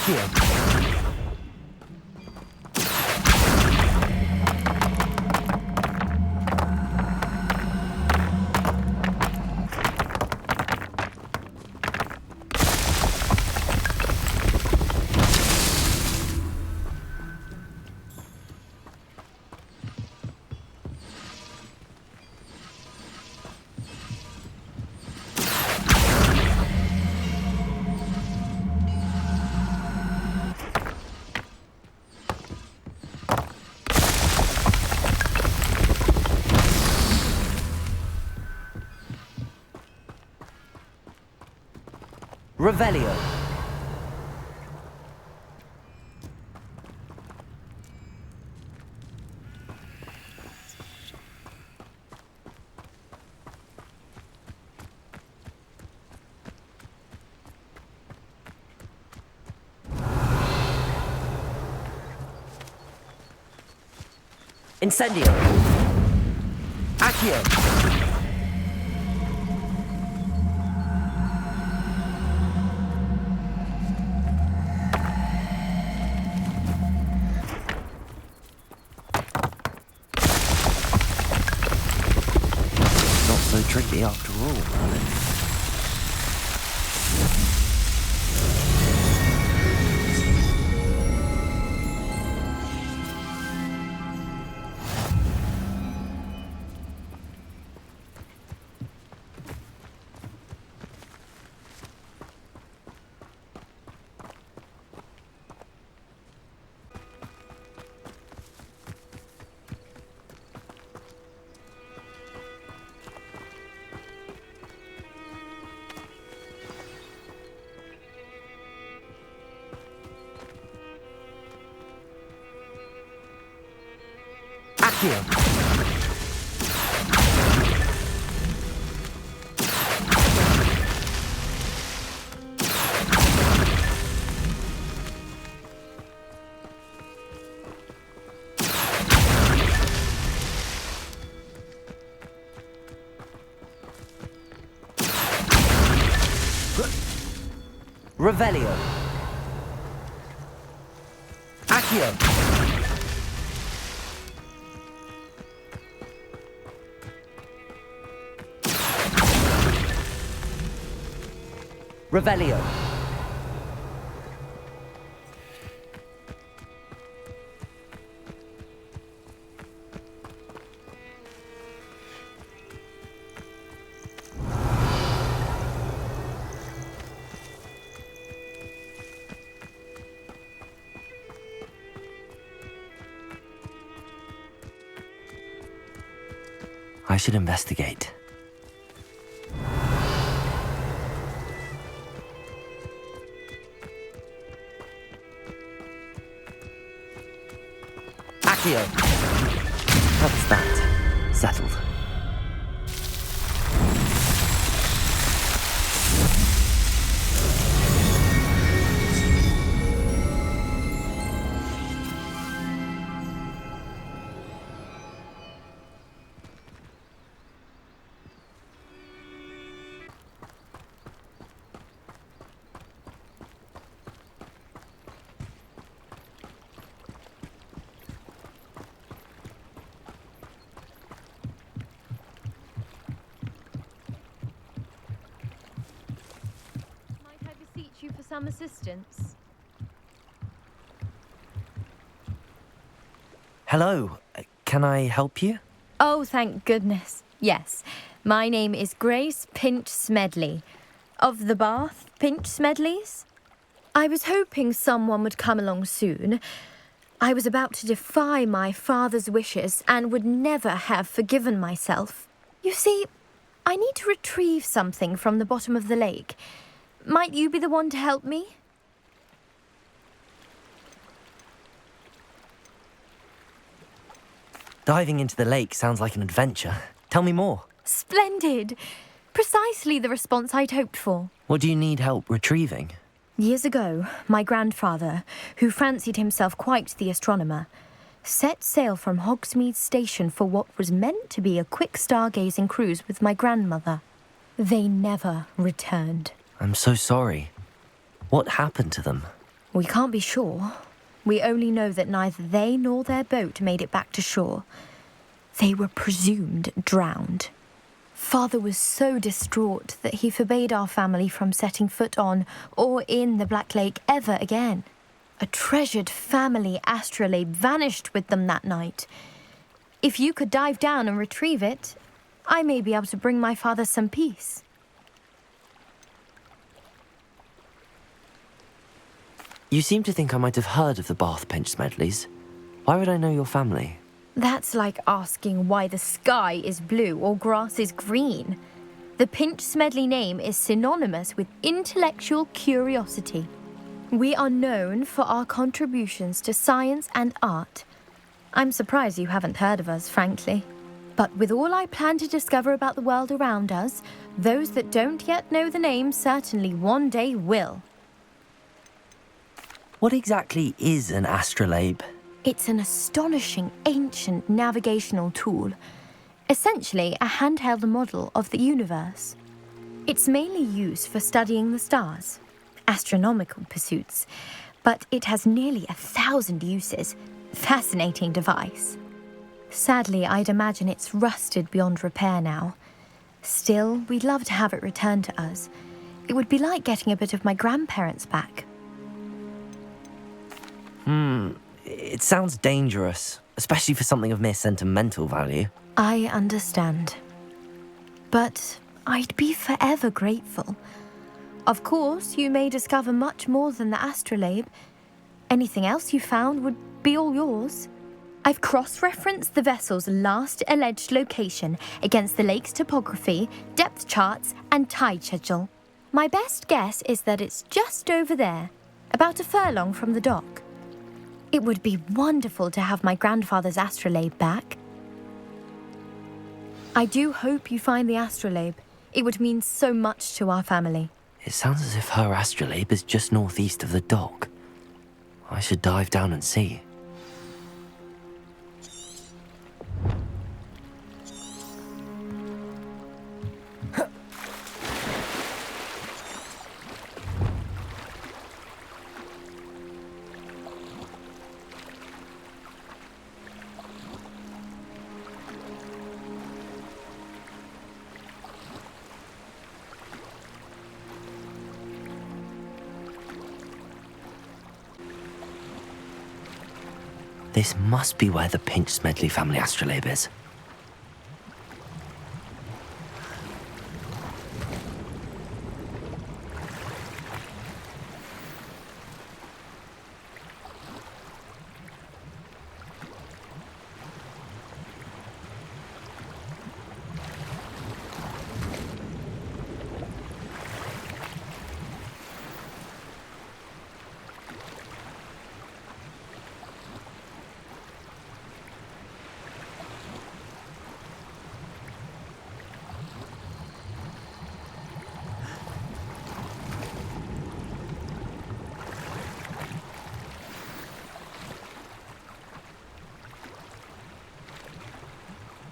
Accio. Revelio. Incendio. Accio. So tricky after all, Merlin. Accio. Revelio. Accio. Revelio. I should investigate. Accio. That's that. Settled. You for some assistance? Hello. Can I help you? Oh, thank goodness. Yes. My name is Grace Pinch Smedley, of the Bath Pinch Smedleys. I was hoping someone would come along soon. I was about to defy my father's wishes and would never have forgiven myself. You see, I need to retrieve something from the bottom of the lake. Might you be the one to help me? Diving into the lake sounds like an adventure. Tell me more. Splendid! Precisely the response I'd hoped for. What do you need help retrieving? Years ago, my grandfather, who fancied himself quite the astronomer, set sail from Hogsmeade Station for what was meant to be a quick stargazing cruise with my grandmother. They never returned. I'm so sorry. What happened to them? We can't be sure. We only know that neither they nor their boat made it back to shore. They were presumed drowned. Father was so distraught that he forbade our family from setting foot on or in the Black Lake ever again. A treasured family astrolabe vanished with them that night. If you could dive down and retrieve it, I may be able to bring my father some peace. You seem to think I might have heard of the Bath Pinch Smedleys. Why would I know your family? That's like asking why the sky is blue or grass is green. The Pinch Smedley name is synonymous with intellectual curiosity. We are known for our contributions to science and art. I'm surprised you haven't heard of us, frankly. But with all I plan to discover about the world around us, those that don't yet know the name certainly one day will. What exactly is an astrolabe? It's an astonishing ancient navigational tool, essentially a handheld model of the universe. It's mainly used for studying the stars, astronomical pursuits, but it has nearly 1,000 uses. Fascinating device. Sadly, I'd imagine it's rusted beyond repair now. Still, we'd love to have it returned to us. It would be like getting a bit of my grandparents back. It sounds dangerous, especially for something of mere sentimental value. I understand. But I'd be forever grateful. Of course, you may discover much more than the astrolabe. Anything else you found would be all yours. I've cross-referenced the vessel's last alleged location against the lake's topography, depth charts, and tide schedule. My best guess is that it's just over there, about a furlong from the dock. It would be wonderful to have my grandfather's astrolabe back. I do hope you find the astrolabe. It would mean so much to our family. It sounds as if her astrolabe is just northeast of the dock. I should dive down and see. This must be where the Pinch Smedley family astrolabe is.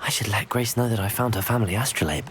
I should let Grace know that I found her family astrolabe.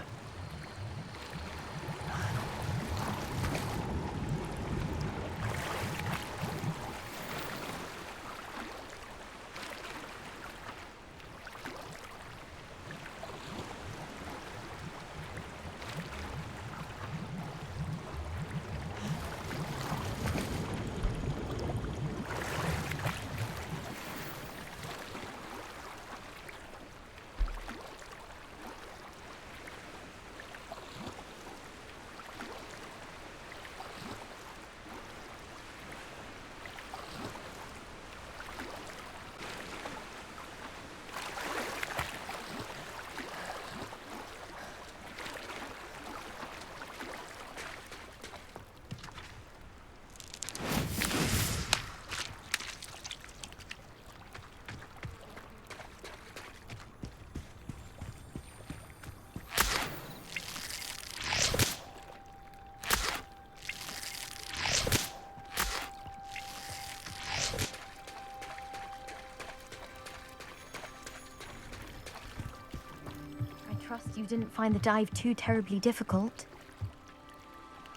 Trust you didn't find the dive too terribly difficult.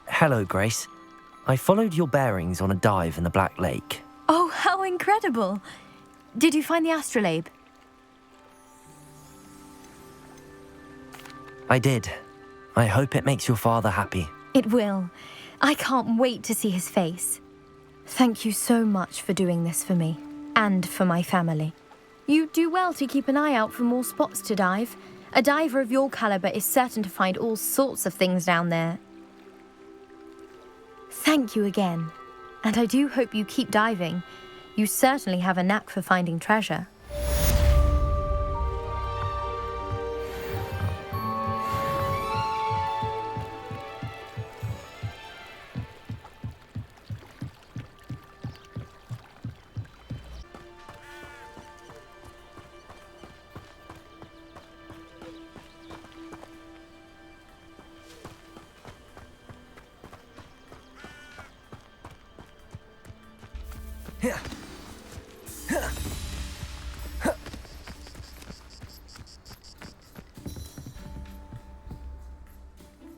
Hello, Grace. I followed your bearings on a dive in the Black Lake. Oh, how incredible! Did you find the astrolabe? I did. I hope it makes your father happy. It will. I can't wait to see his face. Thank you so much for doing this for me, and for my family. You do well to keep an eye out for more spots to dive. A diver of your caliber is certain to find all sorts of things down there. Thank you again. And I do hope you keep diving. You certainly have a knack for finding treasure.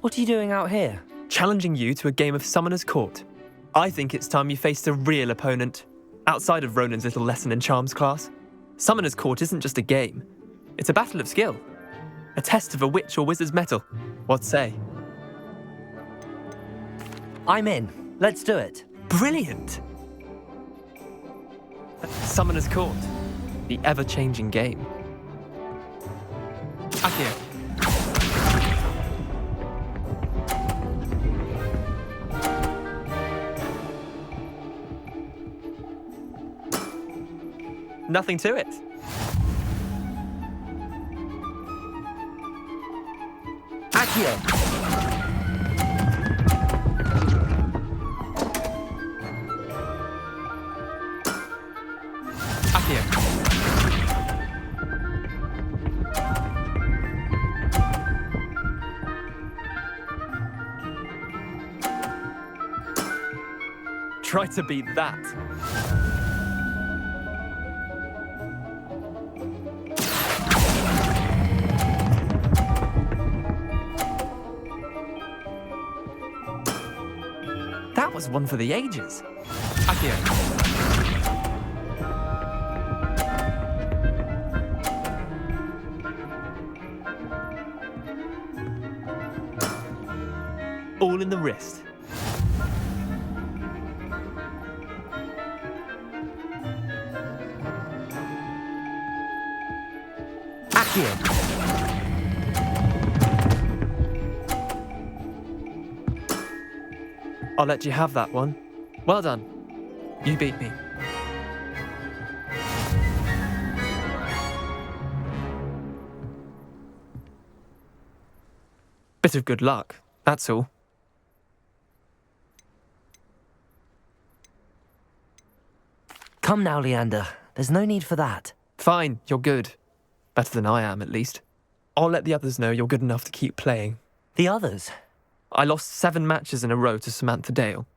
What are you doing out here? Challenging you to a game of Summoner's Court. I think it's time you faced a real opponent, outside of Ronan's little lesson in charms class. Summoner's Court isn't just a game. It's a battle of skill. A test of a witch or wizard's mettle. What say? I'm in. Let's do it. Brilliant! Summoner's Court. The ever-changing game. Accio. Nothing to it. Accio! Accio. Try to beat that. That was one for the ages. Accio. All in the wrist. Accio! I'll let you have that one. Well done. You beat me. Bit of good luck, that's all. Come now, Leander. There's no need for that. Fine, you're good. Better than I am, at least. I'll let the others know you're good enough to keep playing. The others? I lost 7 matches in a row to Samantha Dale.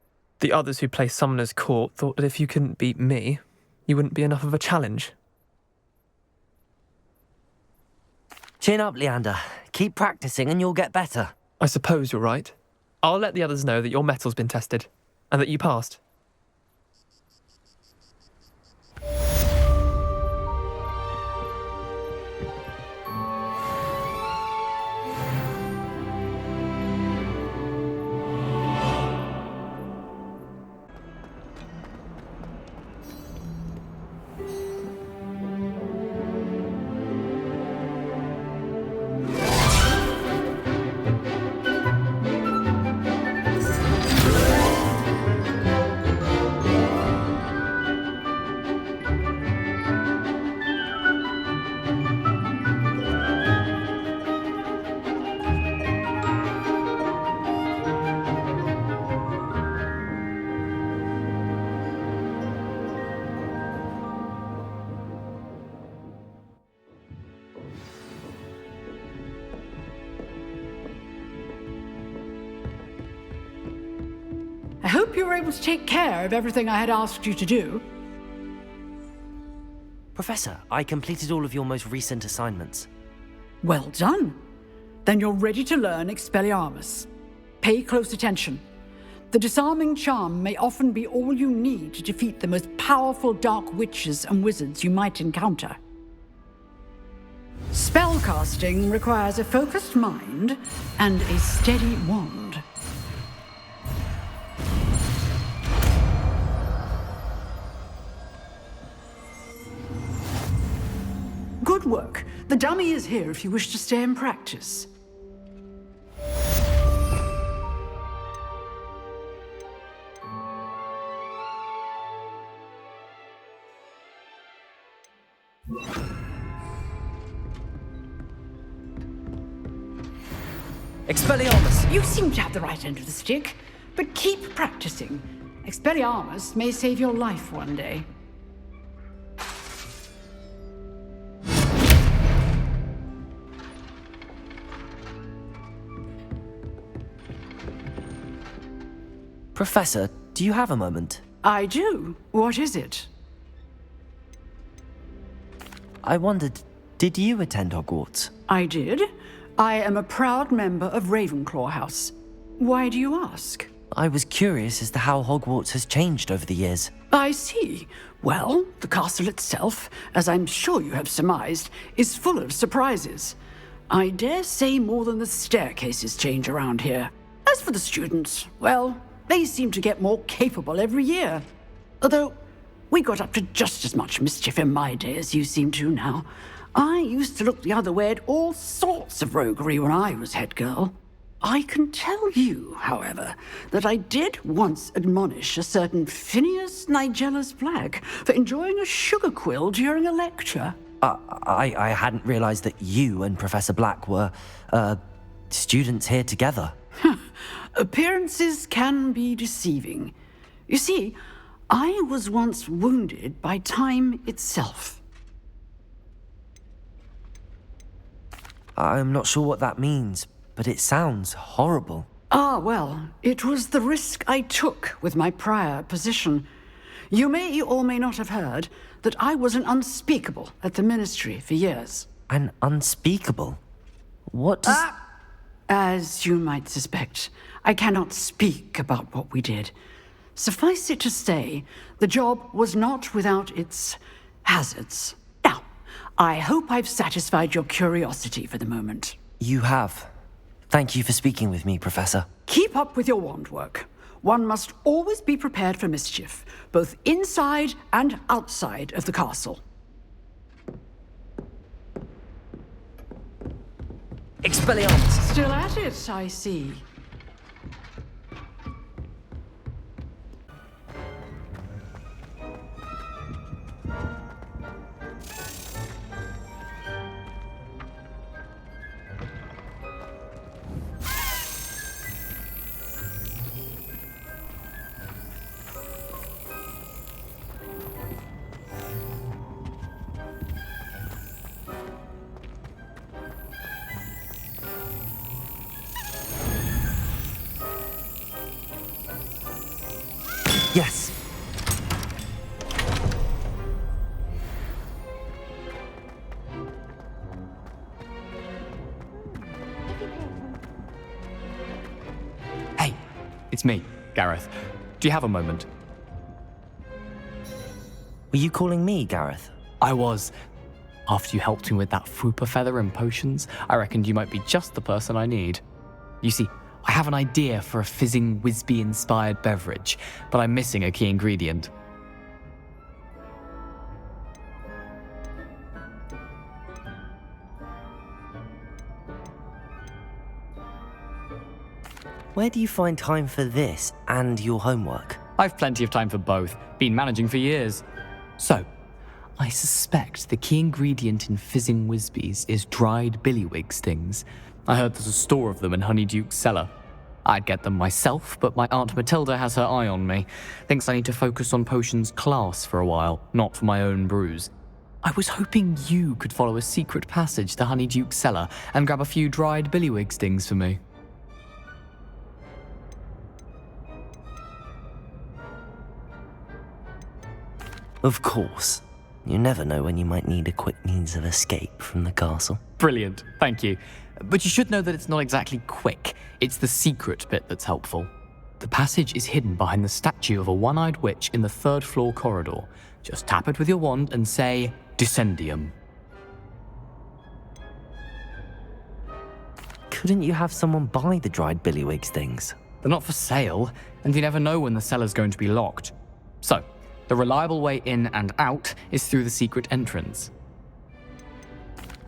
The others who play Summoner's Court thought that if you couldn't beat me, you wouldn't be enough of a challenge. Chin up, Leander. Keep practicing and you'll get better. I suppose you're right. I'll let the others know that your metal's been tested, and that you passed. I hope you were able to take care of everything I had asked you to do. Professor, I completed all of your most recent assignments. Well done. Then you're ready to learn Expelliarmus. Pay close attention. The disarming charm may often be all you need to defeat the most powerful dark witches and wizards you might encounter. Spellcasting requires a focused mind and a steady wand. Good work. The dummy is here if you wish to stay and practice. Expelliarmus! You seem to have the right end of the stick, but keep practicing. Expelliarmus may save your life one day. Professor, do you have a moment? I do. What is it? I wondered, did you attend Hogwarts? I did. I am a proud member of Ravenclaw House. Why do you ask? I was curious as to how Hogwarts has changed over the years. I see. Well, the castle itself, as I'm sure you have surmised, is full of surprises. I dare say more than the staircases change around here. As for the students, well, they seem to get more capable every year. Although, we got up to just as much mischief in my day as you seem to now. I used to look the other way at all sorts of roguery when I was head girl. I can tell you, however, that I did once admonish a certain Phineas Nigella's Black for enjoying a sugar quill during a lecture. I hadn't realized that you and Professor Black were, students here together. Appearances can be deceiving. You see, I was once wounded by time itself. I'm not sure what that means, but it sounds horrible. Ah, well, it was the risk I took with my prior position. You may or may not have heard that I was an unspeakable at the Ministry for years. An unspeakable? What does... As you might suspect, I cannot speak about what we did. Suffice it to say, the job was not without its hazards. Now, I hope I've satisfied your curiosity for the moment. You have. Thank you for speaking with me, Professor. Keep up with your wand work. One must always be prepared for mischief, both inside and outside of the castle. Expelliarmus! Still at it, I see. Yes. Hey, it's me, Gareth. Do you have a moment? Were you calling me, Gareth? I was. After you helped me with that Fupa feather and potions, I reckoned you might be just the person I need. You see, I have an idea for a fizzing Whizbee-inspired beverage, but I'm missing a key ingredient. Where do you find time for this and your homework? I've plenty of time for both. Been managing for years. So, I suspect the key ingredient in fizzing Whizbees is dried billywig stings. I heard there's a store of them in Honeyduke's cellar. I'd get them myself, but my Aunt Matilda has her eye on me. Thinks I need to focus on potions class for a while, not for my own brews. I was hoping you could follow a secret passage to Honeyduke's cellar and grab a few dried billywig stings for me. Of course. You never know when you might need a quick means of escape from the castle. Brilliant, thank you. But you should know that it's not exactly quick. It's the secret bit that's helpful. The passage is hidden behind the statue of a one-eyed witch in the third-floor corridor. Just tap it with your wand and say, Dissendium. Couldn't you have someone buy the dried billywig's things? They're not for sale, and you never know when the cellar's going to be locked. So, the reliable way in and out is through the secret entrance.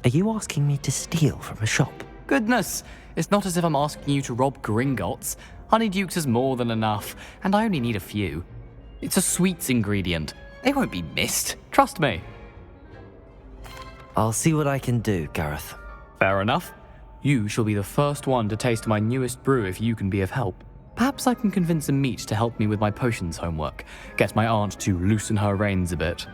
Are you asking me to steal from a shop? Goodness, it's not as if I'm asking you to rob Gringotts. Honeydukes is more than enough, and I only need a few. It's a sweets ingredient. They won't be missed, trust me. I'll see what I can do, Gareth. Fair enough. You shall be the first one to taste my newest brew if you can be of help. Perhaps I can convince a meat to help me with my potions homework. Get my aunt to loosen her reins a bit.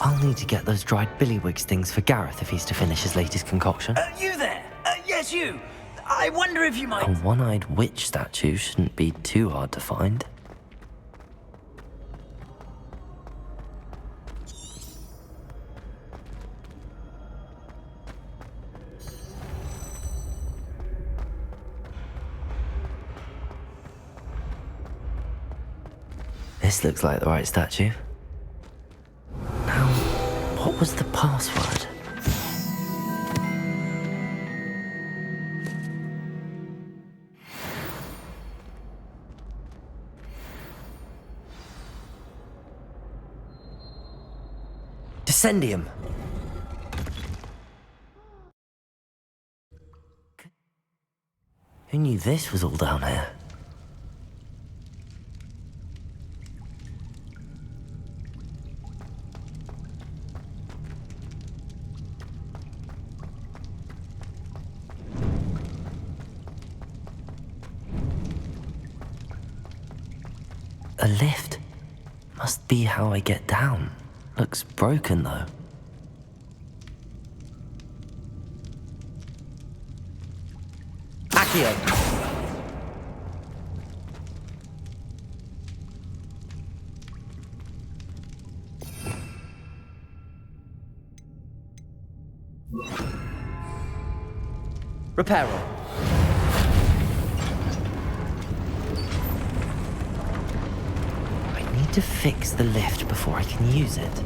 I'll need to get those dried billywig's things for Gareth if he's to finish his latest concoction. You there? Yes, you. I wonder if you A might... one-eyed witch statue shouldn't be too hard to find. This looks like the right statue. Now, what was the password? Dissendium. Who knew this was all down here? A lift. Must be how I get down. Looks broken, though. Accio! Reparo. I need to fix the lift before I can use it.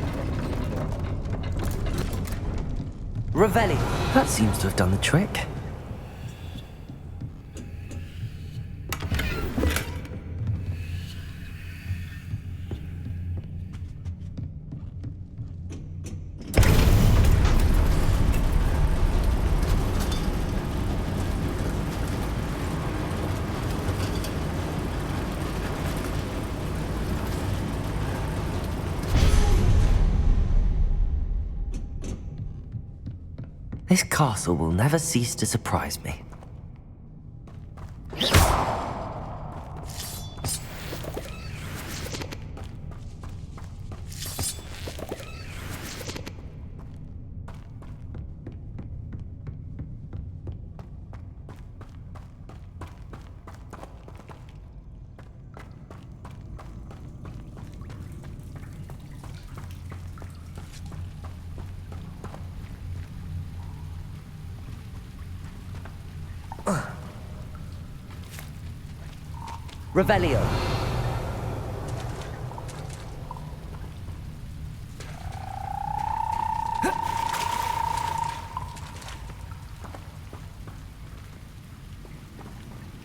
Revelli. That seems to have done the trick. This castle will never cease to surprise me. Revelio.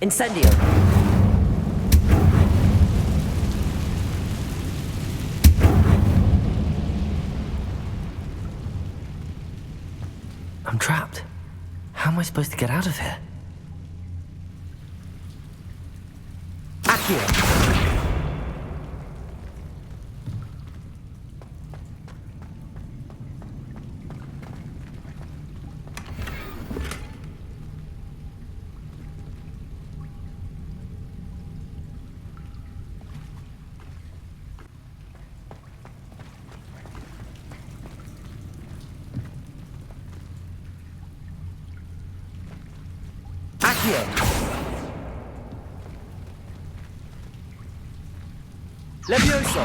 Incendio. I'm trapped. How am I supposed to get out of here? Accio. Accio. Levioso!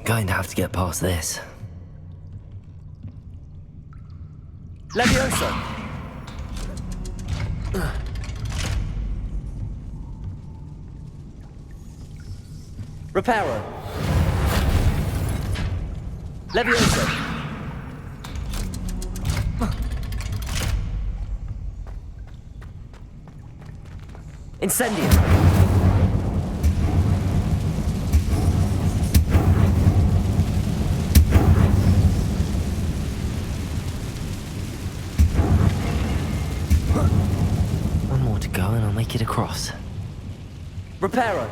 Going to have to get past this. Levioso! Reparo! Levioso! Incendium! One more to go and I'll make it across. Reparo!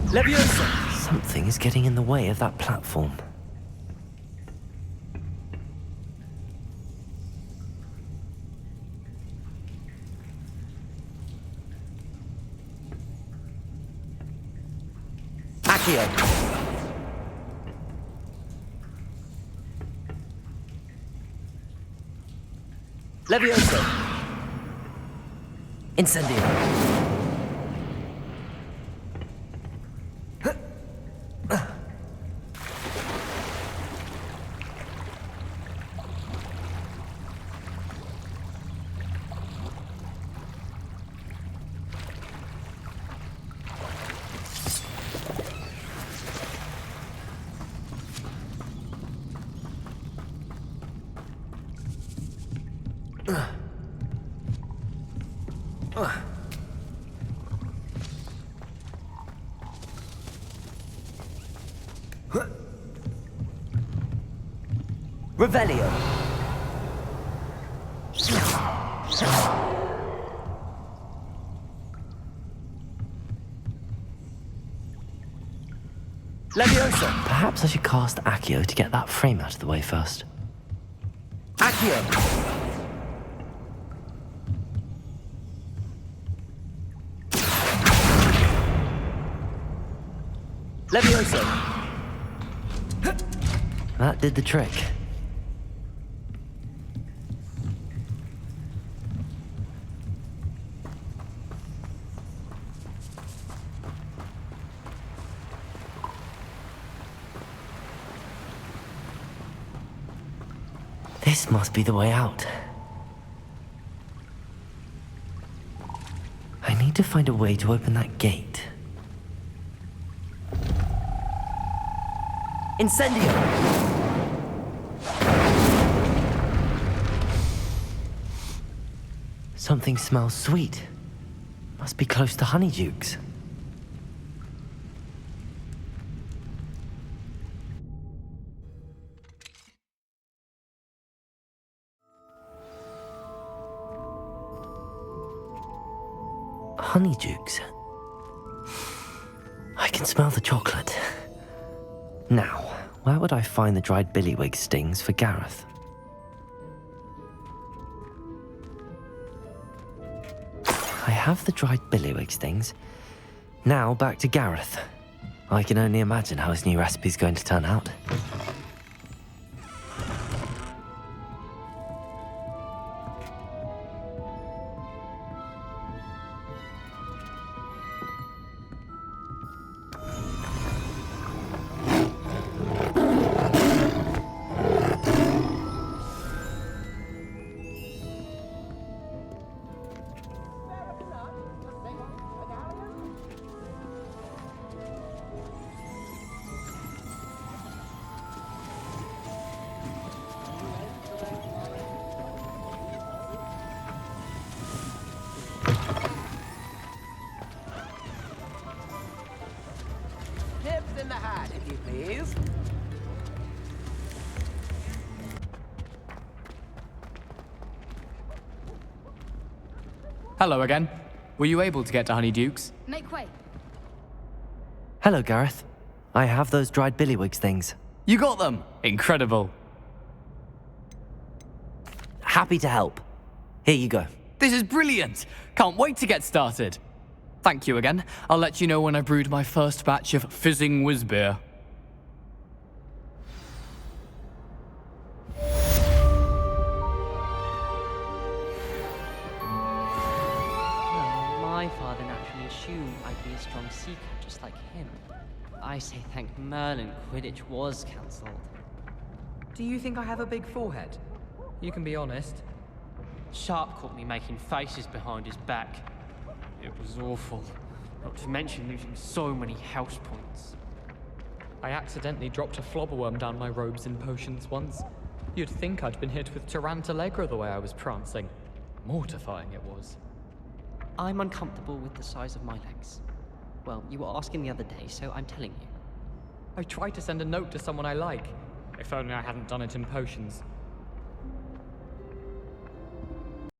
Leviosa! Something is getting in the way of that platform. Accio! Leviosa! Incendium! Revelio! Leviosa! Perhaps I should cast Accio to get that frame out of the way first. Accio! Leviosa! That did the trick. This must be the way out. I need to find a way to open that gate. Incendio! Something smells sweet. Must be close to Honeydukes. Honeydukes. I can smell the chocolate. Now, where would I find the dried billywig stings for Gareth? I have the dried billywig stings. Now back to Gareth. I can only imagine how his new recipe's going to turn out. Tips in the hat, if you please. Hello again. Were you able to get to Honeydukes? Make way. Hello, Gareth. I have those dried billywig things. You got them! Incredible. Happy to help. Here you go. This is brilliant! Can't wait to get started. Thank you again. I'll let you know when I've brewed my first batch of fizzing whizbeer. Well, my father naturally assumed I'd be a strong seeker just like him. I say thank Merlin Quidditch was cancelled. Do you think I have a big forehead? You can be honest. Sharp caught me making faces behind his back. It was awful. Not to mention losing so many house points. I accidentally dropped a flobberworm down my robes and potions once. You'd think I'd been hit with Tarantallegra the way I was prancing. Mortifying it was. I'm uncomfortable with the size of my legs. Well, you were asking the other day, so I'm telling you. I tried to send a note to someone I like. If only I hadn't done it in potions.